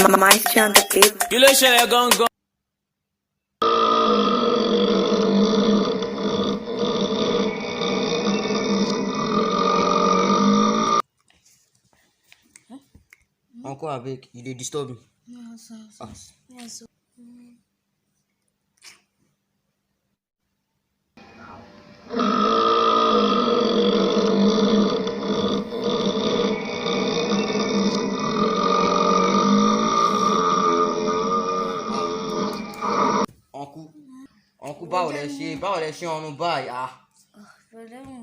Mais te anda clipe. Kí ló ṣẹlẹ̀ gangan? Uncle Abeg, you dey disturb me. No, sir. Yes, sir. Uncle, báwo lẹ ṣe ọrùn báyìí? Pẹ̀lẹ́ mọ̀.